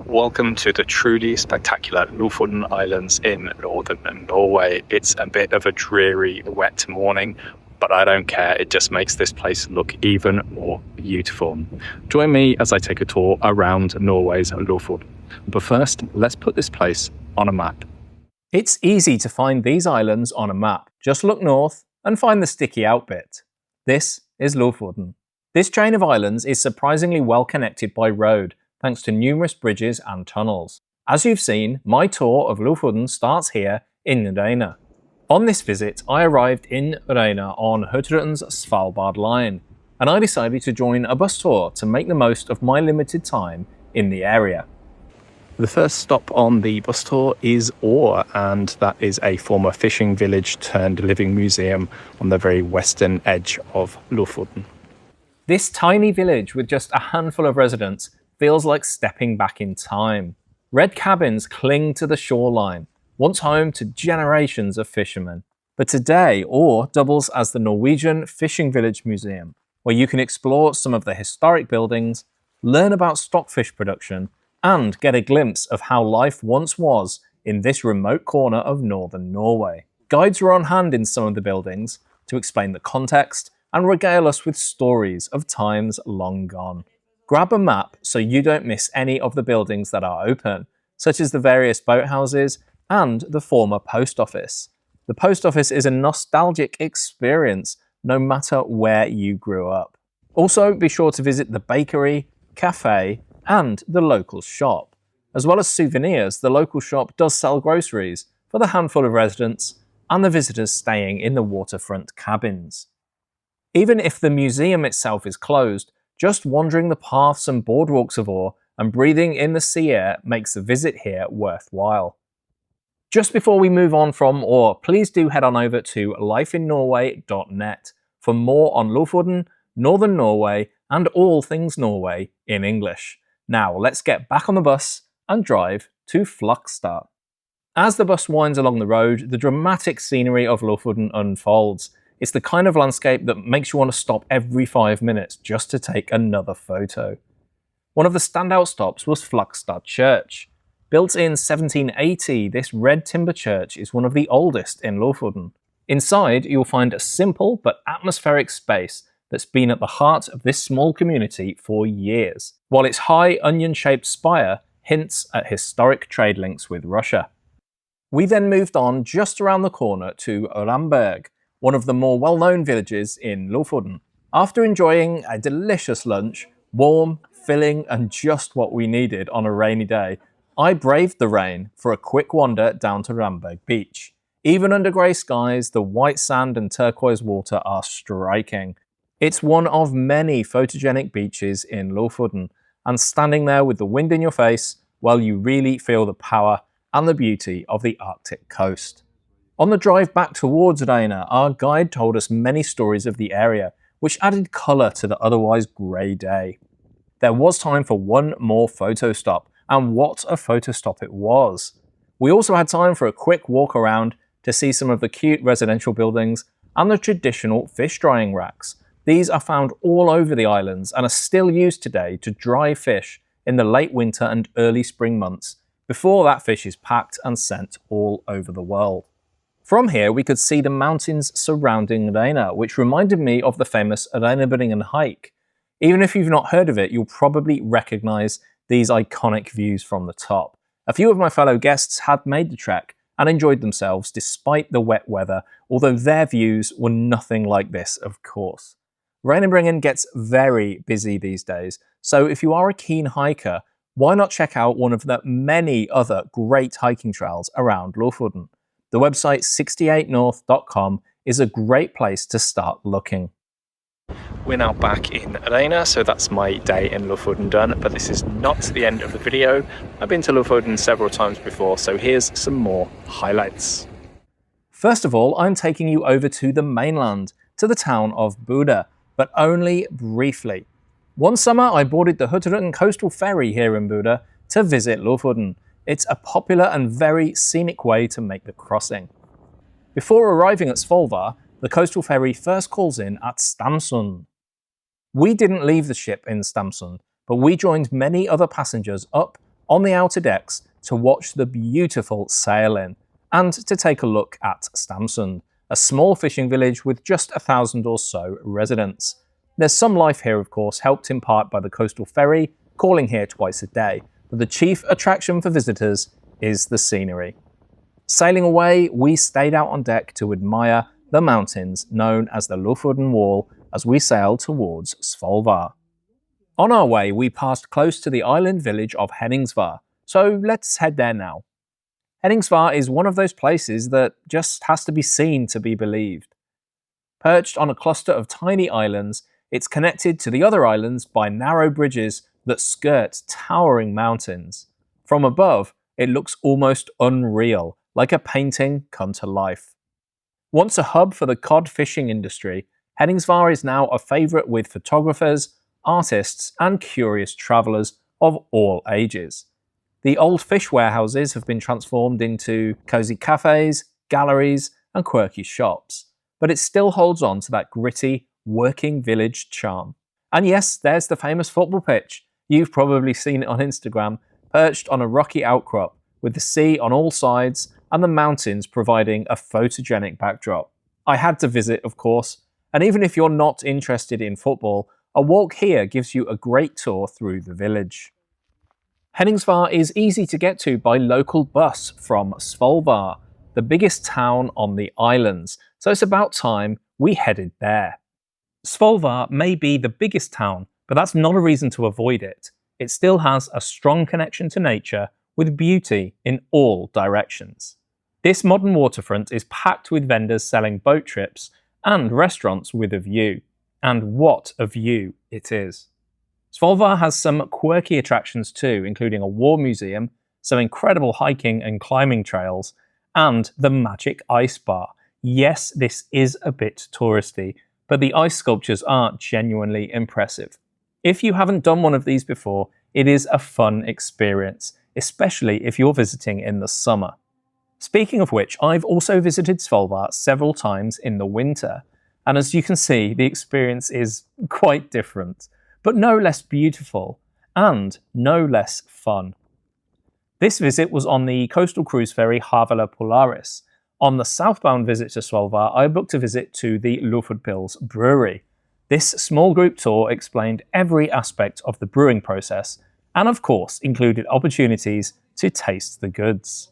Welcome to the truly spectacular Lofoten Islands in Northern Norway. It's a bit of a dreary, wet morning, but I don't care. It just makes this place look even more beautiful. Join me as I take a tour around Norway's Lofoten. But first, let's put this place on a map. It's easy to find these islands on a map. Just look north and find the sticky out bit. This is Lofoten. This chain of islands is surprisingly well connected by road, thanks to numerous bridges and tunnels. As you've seen, my tour of Lofoten starts here in Reine. On this visit, I arrived in Reine on Hurtigruten's Svolvær line, and I decided to join a bus tour to make the most of my limited time in the area. The first stop on the bus tour is Å, and that is a former fishing village turned living museum on the very western edge of Lofoten. This tiny village with just a handful of residents feels like stepping back in time. Red cabins cling to the shoreline, once home to generations of fishermen. But today, Å doubles as the Norwegian Fishing Village Museum, where you can explore some of the historic buildings, learn about stockfish production, and get a glimpse of how life once was in this remote corner of Northern Norway. Guides are on hand in some of the buildings to explain the context and regale us with stories of times long gone. Grab a map so you don't miss any of the buildings that are open, such as the various boathouses and the former post office. The post office is a nostalgic experience no matter where you grew up. Also, be sure to visit the bakery, cafe, and the local shop. As well as souvenirs, the local shop does sell groceries for the handful of residents and the visitors staying in the waterfront cabins. Even if the museum itself is closed, just wandering the paths and boardwalks of Å and breathing in the sea air makes the visit here worthwhile. Just before we move on from Å, please do head on over to lifeinnorway.net for more on Lofoten, Northern Norway, and all things Norway in English. Now let's get back on the bus and drive to Flakstad. As the bus winds along the road, the dramatic scenery of Lofoten unfolds. It's the kind of landscape that makes you want to stop every 5 minutes just to take another photo. One of the standout stops was Flux Church. Built in 1780, this red timber church is one of the oldest in Lofoten. Inside, you'll find a simple but atmospheric space that's been at the heart of this small community for years, while its high onion-shaped spire hints at historic trade links with Russia. We then moved on just around the corner to Ramburgg, one of the more well-known villages in Lofoten. After enjoying a delicious lunch, warm, filling, and just what we needed on a rainy day, I braved the rain for a quick wander down to Ramburgg beach. Even under grey skies, the white sand and turquoise water are striking. It's one of many photogenic beaches in Lofoten, and standing there with the wind in your face, well, you really feel the power and the beauty of the Arctic coast. On the drive back towards Reine, our guide told us many stories of the area, which added colour to the otherwise grey day. There was time for one more photo stop, and what a photo stop it was. We also had time for a quick walk around to see some of the cute residential buildings and the traditional fish drying racks. These are found all over the islands and are still used today to dry fish in the late winter and early spring months, before that fish is packed and sent all over the world. From here, we could see the mountains surrounding Reine, which reminded me of the famous Ramburgg hike. Even if you've not heard of it, you'll probably recognise these iconic views from the top. A few of my fellow guests had made the trek and enjoyed themselves despite the wet weather, although their views were nothing like this, of course. Ramburgg gets very busy these days, so if you are a keen hiker, why not check out one of the many other great hiking trails around Lofoten? The website 68north.com is a great place to start looking. We're now back in Reine, so that's my day in Lofoten done, but this is not the end of the video. I've been to Lofoten several times before, so here's some more highlights. First of all, I'm taking you over to the mainland, to the town of Bodø, but only briefly. One summer, I boarded the Hurtigruten coastal ferry here in Bodø to visit Lofoten. It's a popular and very scenic way to make the crossing. Before arriving at Svolvær, the coastal ferry first calls in at Stamson. We didn't leave the ship in Stamson, but we joined many other passengers up on the outer decks to watch the beautiful sail-in, and to take a look at Stamson, a small fishing village with just 1,000 or so residents. There's some life here, of course, helped in part by the coastal ferry, calling here twice a day, but the chief attraction for visitors is the scenery. Sailing away, we stayed out on deck to admire the mountains known as the Lofoten Wall as we sailed towards Svolvær. On our way, we passed close to the island village of Henningsvar, so let's head there now. Henningsvar is one of those places that just has to be seen to be believed. Perched on a cluster of tiny islands, it's connected to the other islands by narrow bridges that skirt towering mountains. From above, it looks almost unreal, like a painting come to life. Once a hub for the cod fishing industry, Henningsvar is now a favourite with photographers, artists and curious travellers of all ages. The old fish warehouses have been transformed into cosy cafes, galleries and quirky shops, but it still holds on to that gritty, working village charm. And yes, there's the famous football pitch. You've probably seen it on Instagram, perched on a rocky outcrop with the sea on all sides and the mountains providing a photogenic backdrop. I had to visit, of course, and even if you're not interested in football, a walk here gives you a great tour through the village. Henningsvar is easy to get to by local bus from Svolvær, the biggest town on the islands, so it's about time we headed there. Svolvær may be the biggest town, but that's not a reason to avoid it. It still has a strong connection to nature with beauty in all directions. This modern waterfront is packed with vendors selling boat trips and restaurants with a view. And what a view it is. Svolvær has some quirky attractions too, including a war museum, some incredible hiking and climbing trails, and the magic ice bar. Yes, this is a bit touristy, but the ice sculptures are genuinely impressive. If you haven't done one of these before, it is a fun experience, especially if you're visiting in the summer. Speaking of which, I've also visited Svolvær several times in the winter, and as you can see, the experience is quite different, but no less beautiful, and no less fun. This visit was on the coastal cruise ferry Havila Voyages. On the southbound visit to Svolvær, I booked a visit to the Lofoten brewery. This small group tour explained every aspect of the brewing process, and of course included opportunities to taste the goods.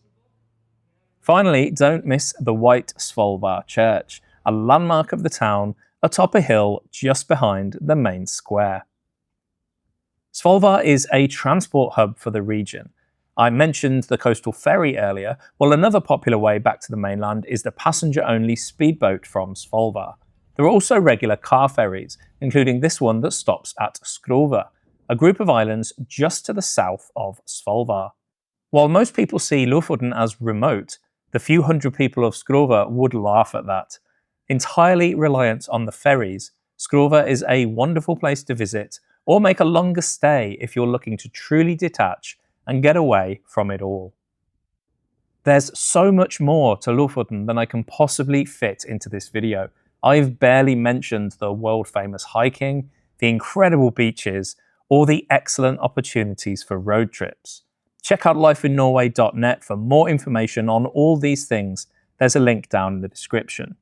Finally, don't miss the white Flux Church, a landmark of the town atop a hill just behind the main square. Svolvær is a transport hub for the region. I mentioned the coastal ferry earlier. Well, another popular way back to the mainland is the passenger-only speedboat from Svolvær. There are also regular car ferries, including this one that stops at Skrova, a group of islands just to the south of Svolvær. While most people see Lofoten as remote, the few hundred people of Skrova would laugh at that. Entirely reliant on the ferries, Scrova is a wonderful place to visit or make a longer stay if you're looking to truly detach and get away from it all. There's so much more to Lofoten than I can possibly fit into this video. I've barely mentioned the world-famous hiking, the incredible beaches, or the excellent opportunities for road trips. Check out lifeinnorway.net for more information on all these things. There's a link down in the description.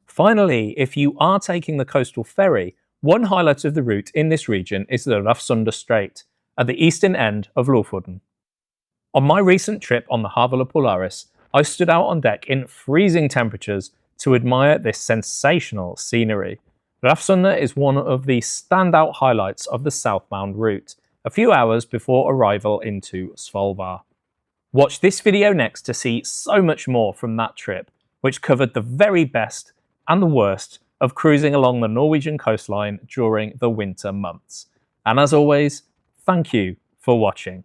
Finally, if you are taking the coastal ferry, one highlight of the route in this region is the Rafund Strait, at the eastern end of Lofoten. On my recent trip on the Havila Voyages, I stood out on deck in freezing temperatures to admire this sensational scenery. Raftsundet is one of the standout highlights of the southbound route, a few hours before arrival into Svolvær. Watch this video next to see so much more from that trip, which covered the very best and the worst of cruising along the Norwegian coastline during the winter months. And as always, thank you for watching.